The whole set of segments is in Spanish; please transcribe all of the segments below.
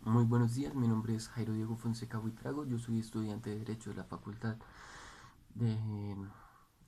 Muy buenos días, mi nombre es Jairo Diego Fonseca Buitrago, yo soy estudiante de Derecho de la Facultad de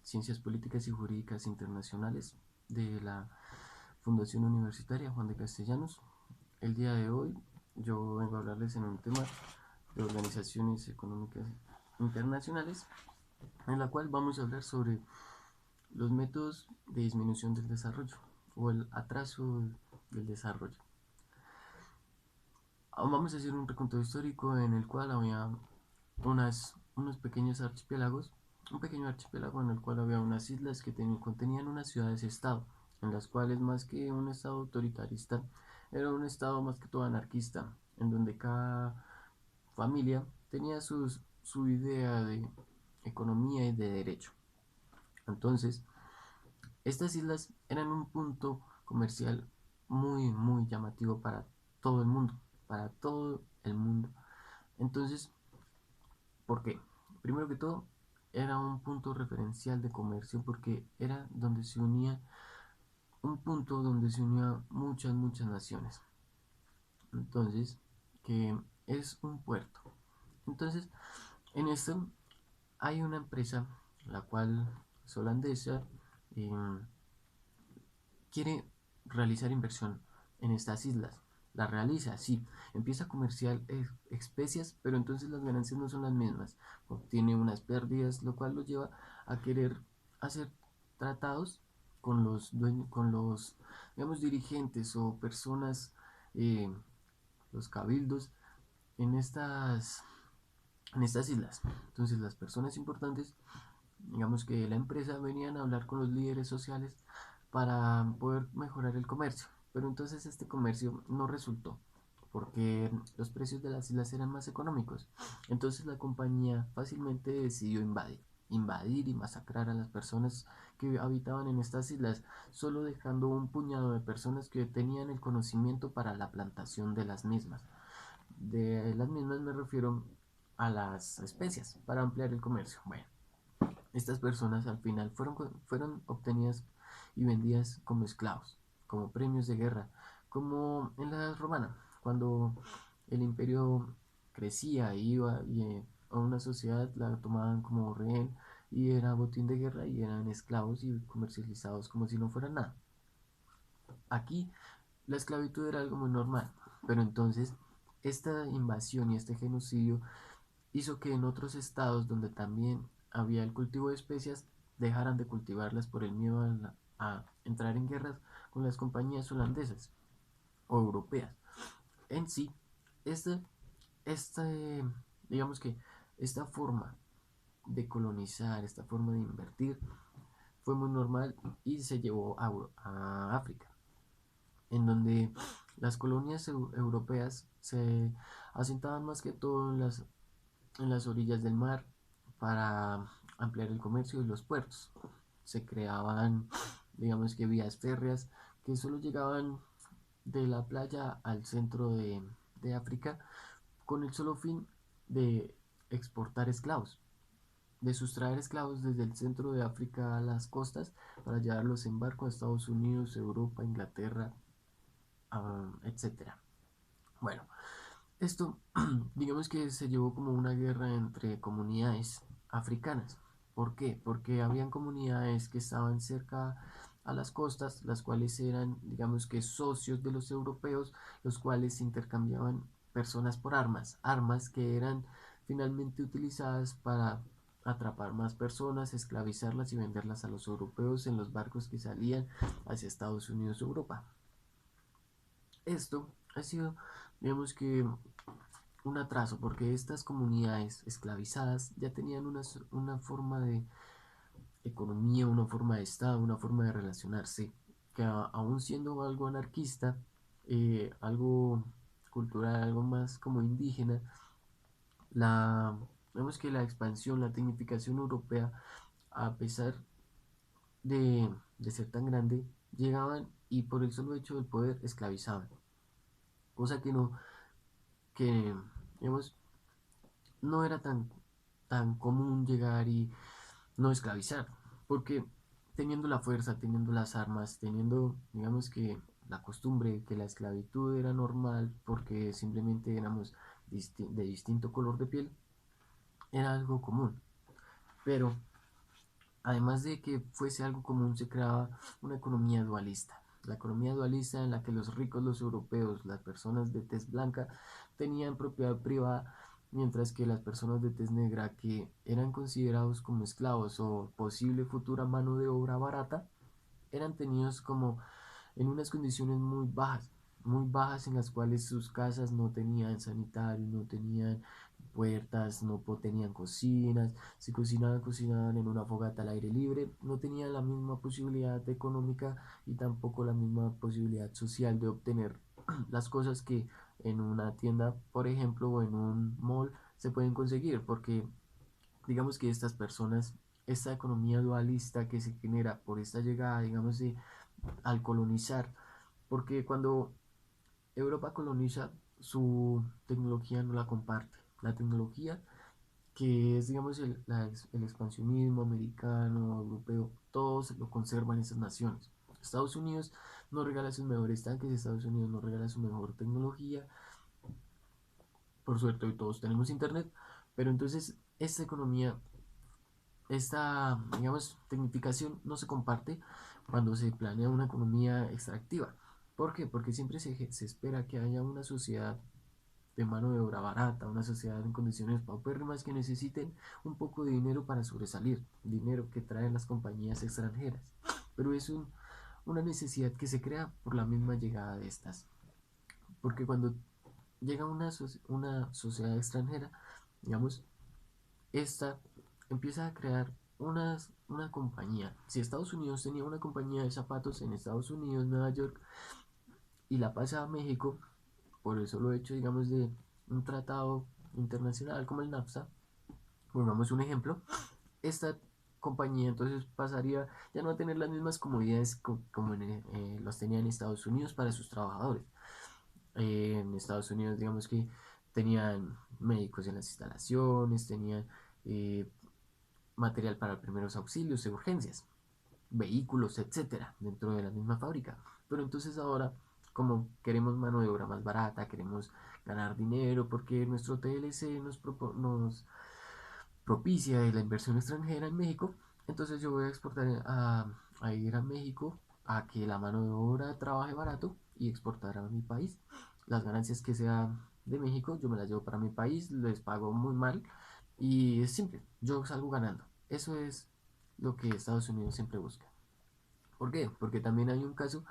Ciencias Políticas y Jurídicas Internacionales de la Fundación Universitaria Juan de Castellanos. El día de hoy yo vengo a hablarles en un tema de organizaciones económicas internacionales, en la cual vamos a hablar sobre los métodos de disminución del desarrollo o el atraso del desarrollo. Vamos a hacer un recuento histórico en el cual había unos pequeños archipiélagos, un pequeño archipiélago en el cual había unas islas que contenían unas ciudades-estado, en las cuales más que un estado autoritarista, era un estado más que todo anarquista, en donde cada familia tenía su idea de economía y de derecho. Entonces, estas islas eran un punto comercial muy llamativo para todo el mundo, para todo el mundo. Entonces, ¿por qué? Primero que todo, era un punto referencial de comercio porque era donde se unía, un punto donde se unía muchas naciones. Entonces, que es un puerto. Entonces, en esto hay una empresa, la cual es holandesa, eh, quiere realizar inversión en estas islas. La realiza, sí, empieza a comerciar especias, pero entonces las ganancias no son las mismas. Obtiene unas pérdidas, lo cual lo lleva a querer hacer tratados con los dueños, con los, digamos, dirigentes o personas, eh, los cabildos en estas islas. Entonces las personas importantes, digamos que la empresa, venían a hablar con los líderes sociales para poder mejorar el comercio. Pero entonces este comercio no resultó porque los precios de las islas eran más económicos. Entonces la compañía fácilmente decidió invadir y masacrar a las personas que habitaban en estas islas, solo dejando un puñado de personas que tenían el conocimiento para la plantación de las mismas. De las mismas me refiero a las especias para ampliar el comercio. Bueno, estas personas al final fueron obtenidas y vendidas como esclavos, como premios de guerra, como en la Edad Romana, cuando el imperio crecía y iba a una sociedad la tomaban como rehén y era botín de guerra y eran esclavos y comercializados como si no fueran nada. Aquí la esclavitud era algo muy normal, pero entonces esta invasión y este genocidio hizo que en otros estados donde también había el cultivo de especias dejaran de cultivarlas por el miedo a entrar en guerras con las compañías holandesas o europeas. En sí, este, este, digamos que esta forma de colonizar, esta forma de invertir, fue muy normal y se llevó a África, en donde las colonias europeas se asentaban más que todo en las orillas del mar para ampliar el comercio y los puertos. Se creaban, digamos que vías férreas que solo llegaban de la playa al centro de África con el solo fin de exportar esclavos, de sustraer esclavos desde el centro de África a las costas para llevarlos en barco a Estados Unidos, Europa, Inglaterra, etcétera. Bueno, esto, digamos que se llevó como una guerra entre comunidades africanas. ¿Por qué? Porque habían comunidades que estaban cerca a las costas, las cuales eran, digamos que socios de los europeos, los cuales intercambiaban personas por armas, armas que eran finalmente utilizadas para atrapar más personas, esclavizarlas y venderlas a los europeos en los barcos que salían hacia Estados Unidos o Europa. Esto ha sido, digamos que, un atraso, porque estas comunidades esclavizadas ya tenían una forma de economía, una forma de Estado, una forma de relacionarse, que aún siendo algo anarquista, algo cultural, algo más como indígena, la, vemos que la expansión, la tecnificación europea, a pesar de ser tan grande, llegaban y por el solo hecho del poder esclavizaban, cosa que no, que digamos, no era tan común llegar y no esclavizar, porque teniendo la fuerza, teniendo las armas, teniendo, digamos que la costumbre, que la esclavitud era normal porque simplemente éramos de distinto color de piel, era algo común. Pero además de que fuese algo común, se creaba una economía dualista. La economía dualista en la que los ricos, los europeos, las personas de tez blanca tenían propiedad privada, mientras que las personas de tez negra, que eran considerados como esclavos o posible futura mano de obra barata, eran tenidos como en unas condiciones muy bajas en las cuales sus casas no tenían sanitario, no tenían puertas, no tenían cocinas, si cocinaban, cocinaban en una fogata al aire libre, no tenían la misma posibilidad económica y tampoco la misma posibilidad social de obtener las cosas que en una tienda, por ejemplo, o en un mall se pueden conseguir, porque digamos que estas personas, esta economía dualista que se genera por esta llegada, digamos, al colonizar, porque cuando Europa coloniza, su tecnología no la comparte. La tecnología que es, digamos, el expansionismo americano, europeo, todos lo conservan esas naciones. Estados Unidos no regala sus mejores tanques, Estados Unidos no regala su mejor tecnología. Por suerte, hoy todos tenemos internet, pero entonces esta economía, esta, digamos, tecnificación no se comparte cuando se planea una economía extractiva. ¿Por qué? Porque siempre se espera que haya una sociedad de mano de obra barata, una sociedad en condiciones paupérrimas que necesiten un poco de dinero para sobresalir, dinero que traen las compañías extranjeras. Pero es una necesidad que se crea por la misma llegada de estas. Porque cuando llega una sociedad extranjera, digamos, esta empieza a crear una compañía. Si Estados Unidos tenía una compañía de zapatos en Estados Unidos, Nueva York, y la pasa a México, por el solo hecho, digamos, de un tratado internacional como el NAFTA, pongamos un ejemplo, esta compañía entonces pasaría ya no a tener las mismas comodidades como los tenía en Estados Unidos para sus trabajadores. En Estados Unidos, digamos que tenían médicos en las instalaciones, tenían eh, material para primeros auxilios e urgencias, vehículos, etcétera, dentro de la misma fábrica. Pero entonces ahora, como queremos mano de obra más barata, queremos ganar dinero, porque nuestro TLC nos propicia la inversión extranjera en México, entonces yo voy a exportar a ir a México a que la mano de obra trabaje barato y exportar a mi país. Las ganancias que sea de México, yo me las llevo para mi país, les pago muy mal y es simple, yo salgo ganando. Eso es lo que Estados Unidos siempre busca. ¿Por qué? Porque también hay un caso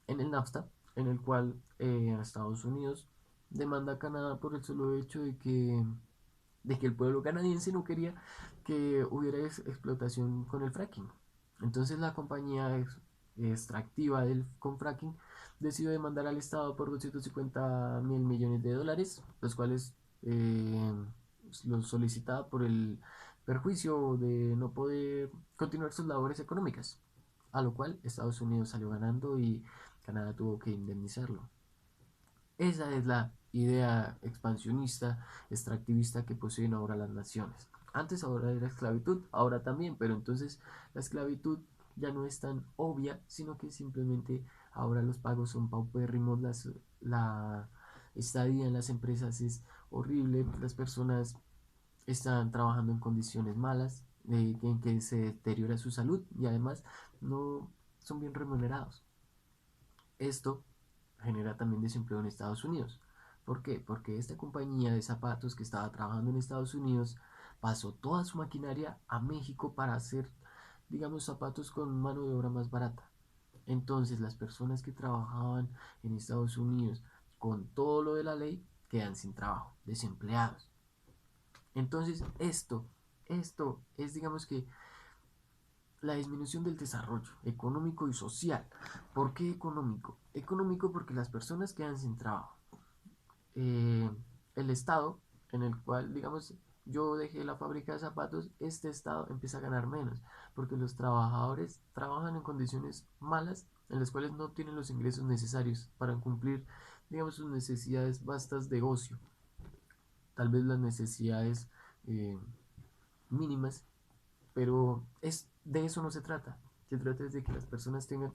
en el NAFTA en el cual Estados Unidos demanda a Canadá por el solo hecho de que el pueblo canadiense no quería que hubiera explotación con el fracking. Entonces la compañía extractiva con fracking decidió demandar al Estado por 250.000 millones de dólares, los cuales eh, los solicitaba por el perjuicio de no poder continuar sus labores económicas, a lo cual Estados Unidos salió ganando y Canadá tuvo que indemnizarlo. Esa es la idea expansionista, extractivista que poseen ahora las naciones. Antes ahora era esclavitud, ahora también, pero entonces la esclavitud ya no es tan obvia, sino que simplemente ahora los pagos son paupérrimos, la estadía en las empresas es horrible, las personas están trabajando en condiciones malas, en que se deteriora su salud y además no son bien remunerados. Esto genera también desempleo en Estados Unidos. ¿Por qué? Porque esta compañía de zapatos que estaba trabajando en Estados Unidos pasó toda su maquinaria a México para hacer, digamos, zapatos con mano de obra más barata. Entonces las personas que trabajaban en Estados Unidos con todo lo de la ley quedan sin trabajo, desempleados. Entonces esto es, digamos que, la disminución del desarrollo económico y social. ¿Por qué económico? Económico porque las personas quedan sin trabajo. Eh, el Estado, en el cual, digamos, yo dejé la fábrica de zapatos, este Estado empieza a ganar menos, porque los trabajadores trabajan en condiciones malas, en las cuales no tienen los ingresos necesarios para cumplir, digamos, sus necesidades vastas de ocio. Tal vez las necesidades eh, mínimas, pero de eso no se trata. Se trata de que las personas tengan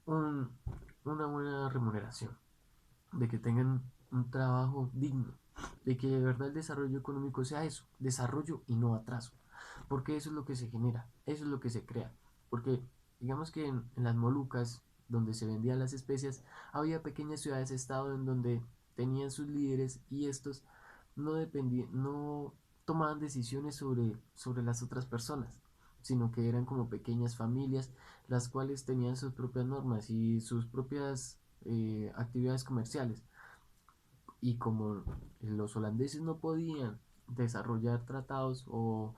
un- una buena remuneración, de que tengan un trabajo digno, de que de verdad el desarrollo económico sea eso, desarrollo y no atraso, porque eso es lo que se genera, eso es lo que se crea, porque digamos que en las Molucas, donde se vendían las especias, había pequeñas ciudades-estado en donde tenían sus líderes y estos no dependían, no tomaban decisiones sobre las otras personas, sino que eran como pequeñas familias, las cuales tenían sus propias normas y sus propias actividades comerciales. Y como los holandeses no podían desarrollar tratados o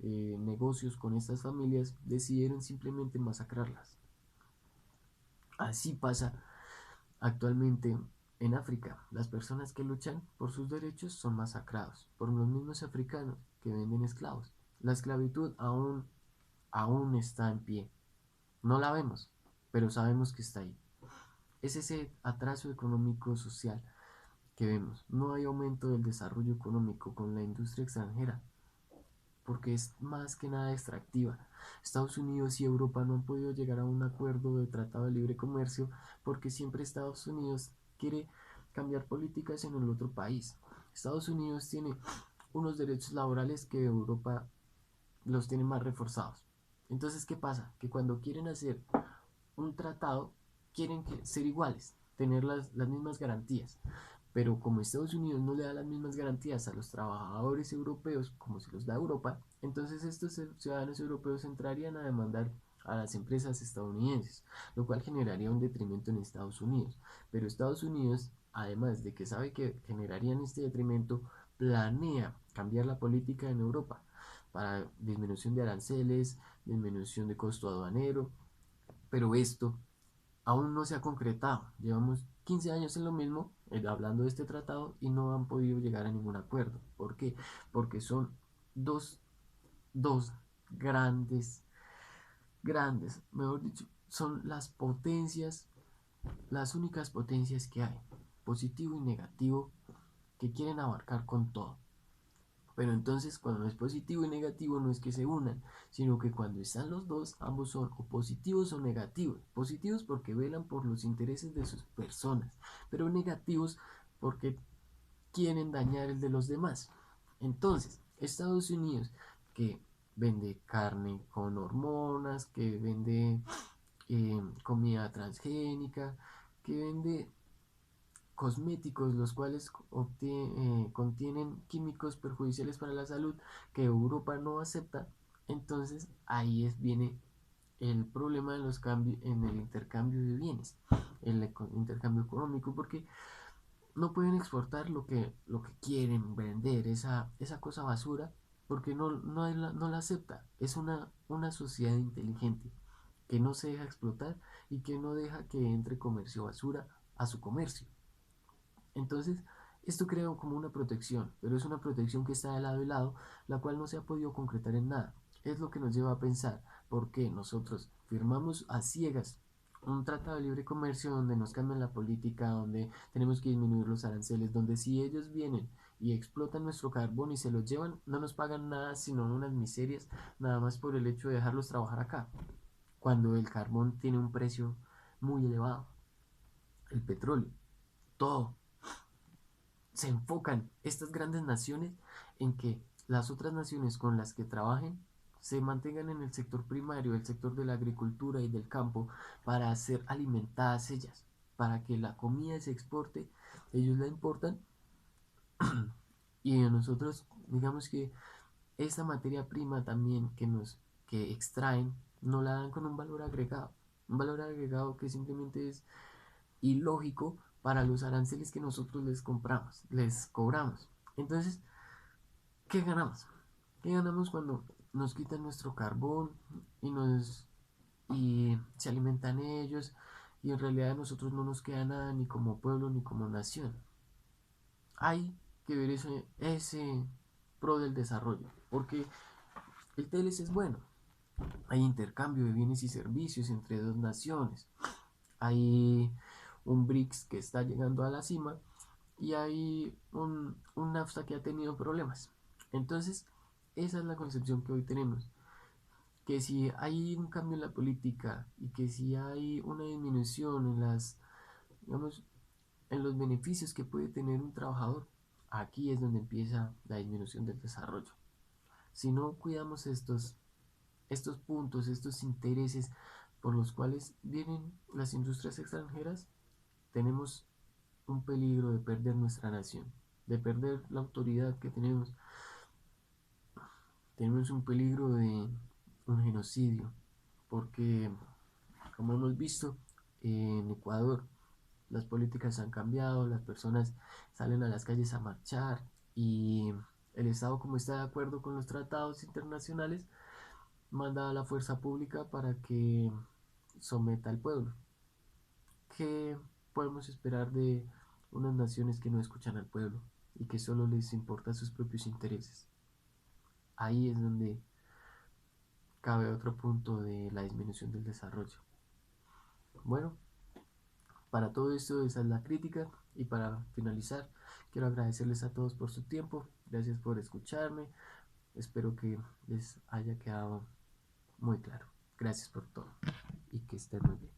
negocios con estas familias, decidieron simplemente masacrarlas. Así pasa actualmente en África. Las personas que luchan por sus derechos son masacrados por los mismos africanos que venden esclavos. La esclavitud aún está en pie. No la vemos, pero sabemos que está ahí. Es ese atraso económico social que vemos. No hay aumento del desarrollo económico con la industria extranjera, porque es más que nada extractiva. Estados Unidos y Europa no han podido llegar a un acuerdo de tratado de libre comercio porque siempre Estados Unidos quiere cambiar políticas en el otro país. Estados Unidos tiene unos derechos laborales que Europa los tiene más reforzados. Entonces, ¿qué pasa? Que cuando quieren hacer un tratado, quieren ser iguales, tener las mismas garantías. Pero como Estados Unidos no le da las mismas garantías a los trabajadores europeos como se los da a Europa, entonces estos ciudadanos europeos entrarían a demandar a las empresas estadounidenses, lo cual generaría un detrimento en Estados Unidos. Pero Estados Unidos, además de que sabe que generarían este detrimento, planea cambiar la política en Europa para disminución de aranceles, disminución de costo aduanero, pero esto aún no se ha concretado. Llevamos 15 años en lo mismo, hablando de este tratado, y no han podido llegar a ningún acuerdo. ¿Por qué? Porque son dos, dos grandes, grandes, mejor dicho, son las potencias, las únicas potencias que hay, positivo y negativo, que quieren abarcar con todo. Pero entonces cuando es positivo y negativo no es que se unan, sino que cuando están los dos, ambos son o positivos o negativos. Positivos porque velan por los intereses de sus personas, pero negativos porque quieren dañar el de los demás. Entonces, Estados Unidos, que vende carne con hormonas, que vende comida transgénica, que vende cosméticos, los cuales contienen químicos perjudiciales para la salud que Europa no acepta, entonces viene el problema de los cambios en el intercambio de bienes, el intercambio económico, porque no pueden exportar lo que quieren vender, esa cosa basura, porque no la acepta. Es una sociedad inteligente que no se deja explotar y que no deja que entre comercio basura a su comercio. Entonces, esto crea como una protección, pero es una protección que está de lado y lado, la cual no se ha podido concretar en nada. Es lo que nos lleva a pensar por qué nosotros firmamos a ciegas un tratado de libre comercio donde nos cambian la política, donde tenemos que disminuir los aranceles, donde si ellos vienen y explotan nuestro carbón y se lo llevan, no nos pagan nada sino unas miserias, nada más por el hecho de dejarlos trabajar acá, cuando el carbón tiene un precio muy elevado, el petróleo, todo se enfocan estas grandes naciones en que las otras naciones con las que trabajen se mantengan en el sector primario, el sector de la agricultura y del campo, para ser alimentadas ellas, para que la comida se exporte, ellos la importan y a nosotros, digamos que esta materia prima también que extraen, no la dan con un valor agregado que simplemente es ilógico para los aranceles que nosotros les cobramos. Entonces, ¿qué ganamos? ¿Qué ganamos cuando nos quitan nuestro carbón y se alimentan ellos y en realidad a nosotros no nos queda nada ni como pueblo ni como nación? Hay que ver ese pro del desarrollo, porque el TLC es bueno. Hay intercambio de bienes y servicios entre dos naciones. Hay un BRICS que está llegando a la cima y hay un NAFTA que ha tenido problemas. Entonces, esa es la concepción que hoy tenemos, que si hay un cambio en la política y que si hay una disminución en digamos, en los beneficios que puede tener un trabajador, aquí es donde empieza la disminución del desarrollo. Si no cuidamos estos puntos, estos intereses por los cuales vienen las industrias extranjeras, tenemos un peligro de perder nuestra nación, de perder la autoridad que tenemos. Tenemos un peligro de un genocidio, porque como hemos visto en Ecuador, las políticas han cambiado, las personas salen a las calles a marchar y el Estado, como está de acuerdo con los tratados internacionales, manda a la fuerza pública para que someta al pueblo. ¿Qué podemos esperar de unas naciones que no escuchan al pueblo y que solo les importan sus propios intereses? Ahí es donde cabe otro punto de la disminución del desarrollo. Bueno, para todo esto esa es la crítica y para finalizar quiero agradecerles a todos por su tiempo, gracias por escucharme, espero que les haya quedado muy claro. Gracias por todo y que estén muy bien.